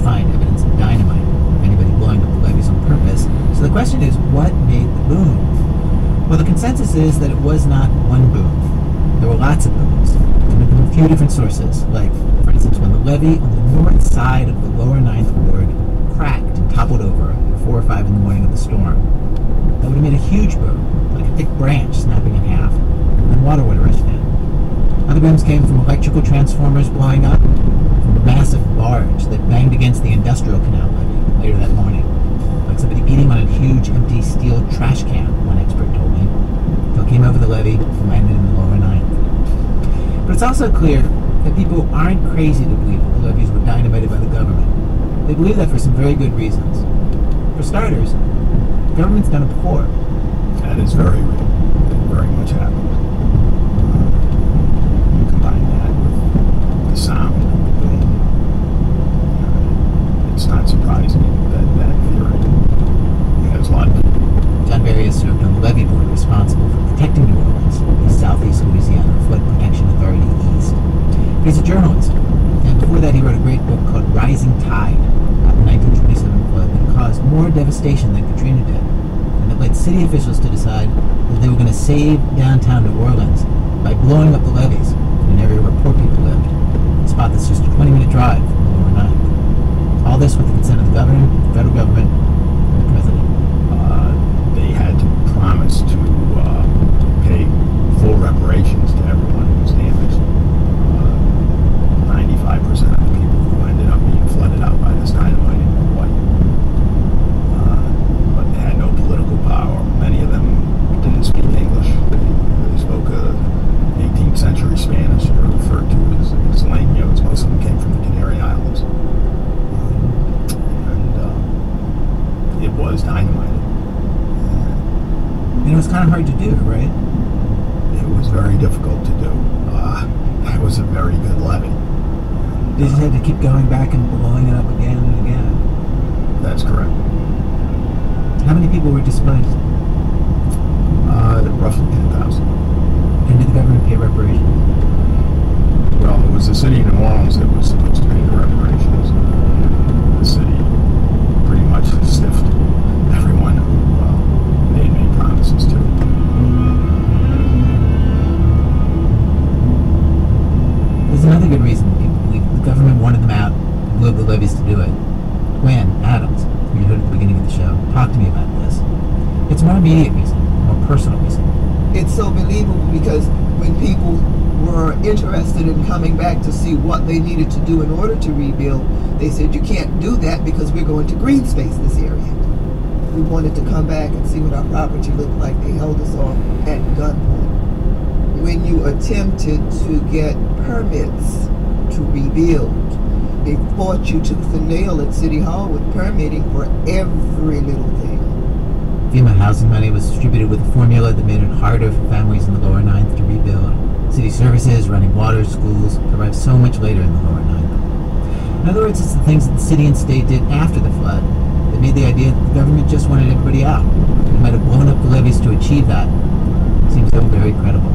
find evidence of dynamite, of anybody blowing up the levees on purpose. So the question is, what made the boom? Well, the consensus is that it was not one boom. There were lots of booms, coming from a few different sources, like, for instance, when the levee on the north side of the lower Ninth Ward cracked and toppled over at 4 or 5 in the morning of the storm. That would have made a huge boom, like a thick branch snapping in half, and then water would have rushed in. Other booms came from electrical transformers blowing up, from a massive barge that banged against the industrial canal levee later that morning, like somebody beating on a huge empty steel trash can, one expert told me. It came over the levee and landed in the lower Ninth. But it's also clear that people aren't crazy to believe that the levees were dynamited by the government. They believe that for some very good reasons. For starters, the government's done it before. That is very real. It very much happened. Combine that with the sound of the boom. It's not surprising that theory has like. John Barry has served on the levee board responsible for protecting New Orleans, the Southeast Louisiana Flood Protection Authority East. But he's a journalist, and before that he wrote a great book called Rising Tide about the 1927 flood that caused more devastation than Katrina did, and that led city officials to decide that they were going to save downtown New Orleans by blowing up the levees in an area where poor people lived, a spot that's just a 20-minute drive from the lower Ninth. All this with the consent of the governor, the federal government, and the president. They had to promise to pay full reparations to everyone who was damaged. 95% of the people who ended up being flooded out by this dynamite were white. But they had no political power. Many of them didn't speak English. They spoke 18th century Spanish, or referred to as Leños. Most of them came from the Canary Islands. And it was dynamited. And it was kind of hard to do, right? It was very difficult to do. It was a very good levee. They just had to keep going back and blowing it up again and again. That's correct. How many people were displaced? Roughly 10,000. And did the government pay reparations? Well, it was the city of New Orleans that was supposed to pay the reparations. The city pretty much stiffed everyone who they made promises to. There's another good reason people believe the government wanted them out and blew up the levees to do it. Gwen Adams, who you heard at the beginning of the show, talked to me about this. It's a more immediate reason, a more personal reason. It's so believable because when people were interested in coming back to see what they needed to do in order to rebuild, they said, you can't do that because we're going to green space this area. We wanted to come back and see what our property looked like. They held us off at gunpoint. When you attempted to get permits to rebuild, they fought you tooth and nail at City Hall with permitting for every little thing. FEMA housing money was distributed with a formula that made it harder for families in the lower Ninth to rebuild. City services, running water, schools, arrived so much later in the lower Ninth. In other words, it's the things that the city and state did after the flood that made the idea that the government just wanted everybody out. They might have blown up the levees to achieve that. It seems so very credible.